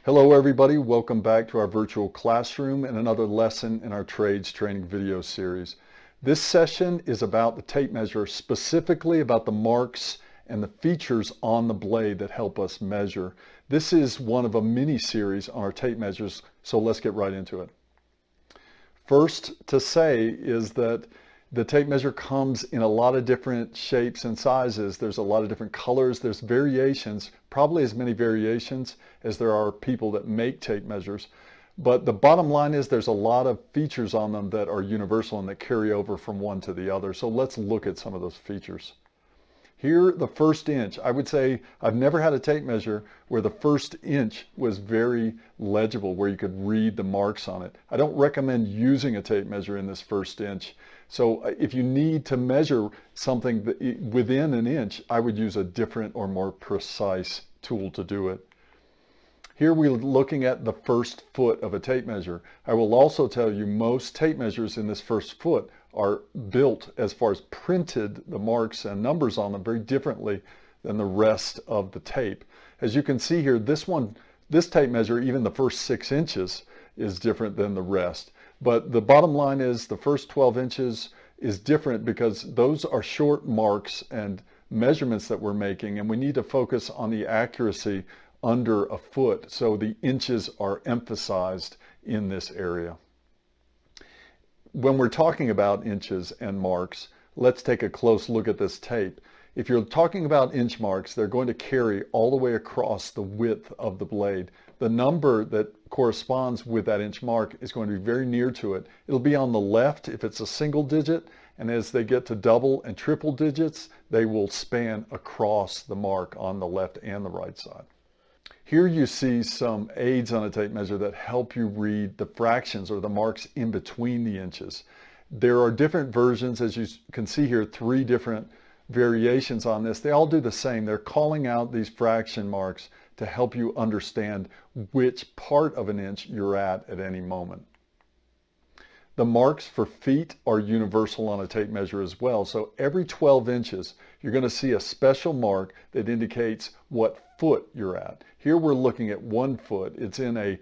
Hello everybody, welcome back to our virtual classroom and another lesson in our trades training video series. This session is about the tape measure, specifically about the marks and the features on the blade that help us measure. This is one of a mini series on our tape measures, so let's get right into it. First to say is that the tape measure comes in a lot of different shapes and sizes. There's a lot of different colors. There's variations, probably as many variations as there are people that make tape measures. But the bottom line is there's a lot of features on them that are universal and that carry over from one to the other. So let's look at some of those features. Here, the first inch, I would say I've never had a tape measure where the first inch was very legible, where you could read the marks on it. I don't recommend using a tape measure in this first inch. So if you need to measure something within an inch, I would use a different or more precise tool to do it. Here we're looking at the first foot of a tape measure. I will also tell you most tape measures in this first foot are built, as far as printed, the marks and numbers on them, very differently than the rest of the tape. As you can see here, this tape measure, even the first 6 inches, is different than the rest. But the bottom line is the first 12 inches is different because those are short marks and measurements that we're making, and we need to focus on the accuracy under a foot, so the inches are emphasized in this area. When we're talking about inches and marks, let's take a close look at this tape. If you're talking about inch marks, they're going to carry all the way across the width of the blade. The number that corresponds with that inch mark is going to be very near to it. It'll be on the left if it's a single digit, and as they get to double and triple digits, they will span across the mark on the left and the right side. Here you see some aids on a tape measure that help you read the fractions or the marks in between the inches. There are different versions, as you can see here, 3 different variations on this. They all do the same. They're calling out these fraction marks to help you understand which part of an inch you're at any moment. The marks for feet are universal on a tape measure as well. So every 12 inches, you're going to see a special mark that indicates what foot you're at. Here we're looking at 1 foot. It's in a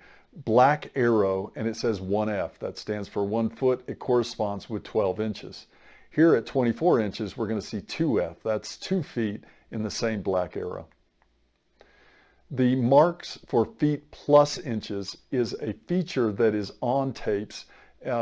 black arrow and it says 1F. That stands for 1 foot. It corresponds with 12 inches. Here at 24 inches, we're going to see 2F. That's 2 feet in the same black arrow. The marks for feet plus inches is a feature that is on tapes.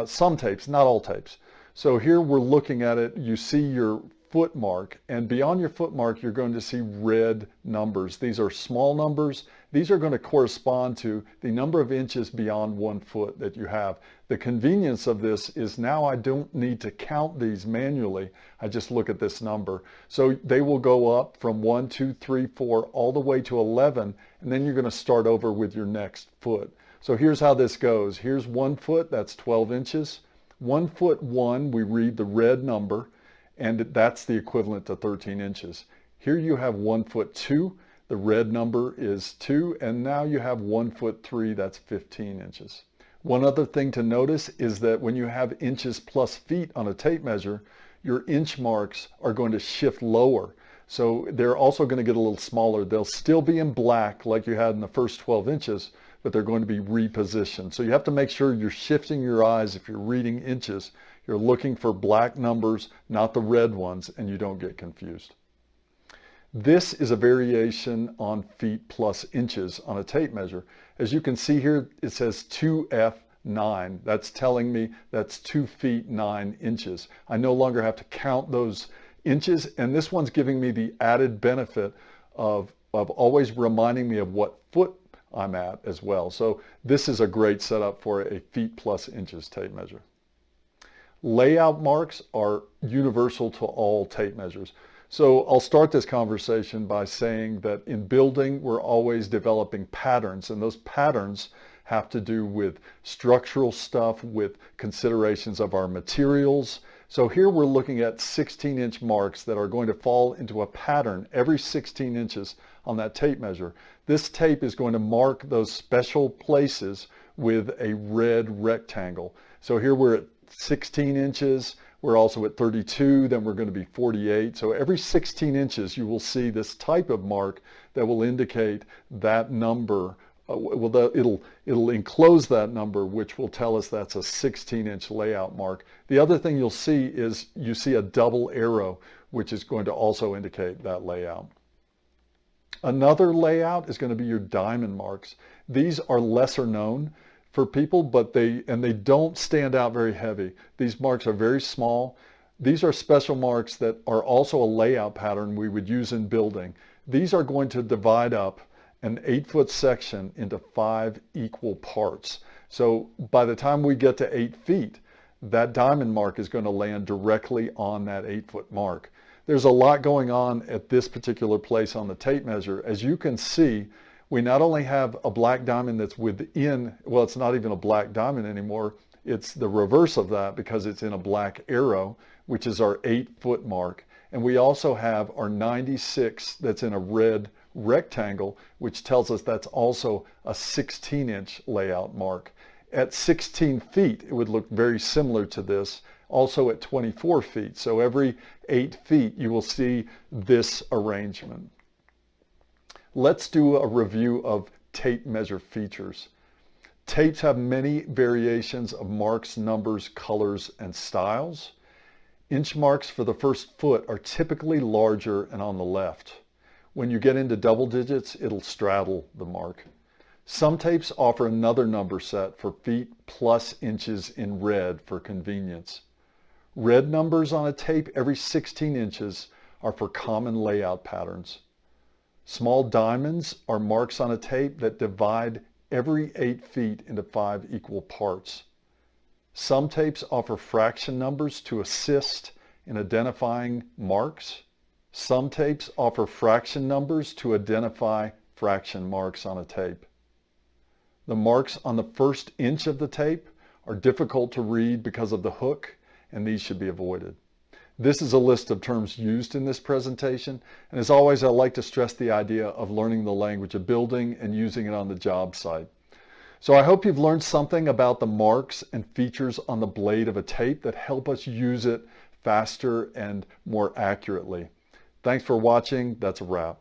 Some tapes, not all tapes. So here we're looking at it, you see your foot mark, and beyond your foot mark you're going to see red numbers. These are small numbers. These are going to correspond to the number of inches beyond 1 foot that you have. The convenience of this is now I don't need to count these manually. I just look at this number. So they will go up from 1, 2, 3, 4 all the way to 11, and then you're going to start over with your next foot. So here's how this goes. Here's 1 foot, that's 12 inches. 1 foot 1, we read the red number, and that's the equivalent to 13 inches. Here you have 1 foot 2, the red number is 2, and now you have 1 foot 3, that's 15 inches. One other thing to notice is that when you have inches plus feet on a tape measure, your inch marks are going to shift lower. So they're also going to get a little smaller. They'll still be in black like you had in the first 12 inches, but they're going to be repositioned. So you have to make sure you're shifting your eyes. If you're reading inches, you're looking for black numbers, not the red ones, and you don't get confused. This is a variation on feet plus inches on a tape measure. As you can see here, it says 2F9. That's telling me that's 2 feet 9 inches. I no longer have to count those inches, and this one's giving me the added benefit of always reminding me of what foot I'm at as well. So this is a great setup for a feet plus inches tape measure. Layout marks are universal to all tape measures. So I'll start this conversation by saying that in building, we're always developing patterns, and those patterns have to do with structural stuff, with considerations of our materials. So here we're looking at 16-inch marks that are going to fall into a pattern every 16 inches on that tape measure. This tape is going to mark those special places with a red rectangle. So here we're at 16 inches. We're also at 32, then we're going to be 48. So every 16 inches you will see this type of mark that will indicate that number it'll enclose that number, which will tell us that's a 16-inch layout mark. The other thing you'll see is you see a double arrow, which is going to also indicate that layout. Another layout is going to be your diamond marks. These are lesser known for people, but they don't stand out very heavy. These marks are very small. These are special marks that are also a layout pattern we would use in building. These are going to divide up an 8-foot section into 5 equal parts. So by the time we get to 8 feet, that diamond mark is going to land directly on that 8-foot mark. There's a lot going on at this particular place on the tape measure. As you can see, we not only have a black diamond that's within, well, it's not even a black diamond anymore. It's the reverse of that because it's in a black arrow, which is our 8-foot mark. And we also have our 96 that's in a red rectangle, which tells us that's also a 16-inch layout mark. At 16 feet, it would look very similar to this, also at 24 feet. So every 8 feet, you will see this arrangement. Let's do a review of tape measure features. Tapes have many variations of marks, numbers, colors, and styles. Inch marks for the first foot are typically larger and on the left. When you get into double digits, it'll straddle the mark. Some tapes offer another number set for feet plus inches in red for convenience. Red numbers on a tape every 16 inches are for common layout patterns. Small diamonds are marks on a tape that divide every 8 feet into 5 equal parts. Some tapes offer fraction numbers to assist in identifying marks. Some tapes offer fraction numbers to identify fraction marks on a tape. The marks on the first inch of the tape are difficult to read because of the hook, and these should be avoided. This is a list of terms used in this presentation, and as always, I like to stress the idea of learning the language of building and using it on the job site. So I hope you've learned something about the marks and features on the blade of a tape that help us use it faster and more accurately. Thanks for watching. That's a wrap.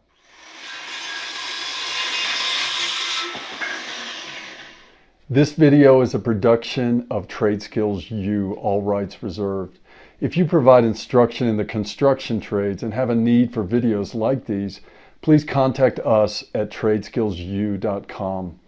This video is a production of Trade Skills U, all rights reserved. If you provide instruction in the construction trades and have a need for videos like these, please contact us at tradeskillsu.com.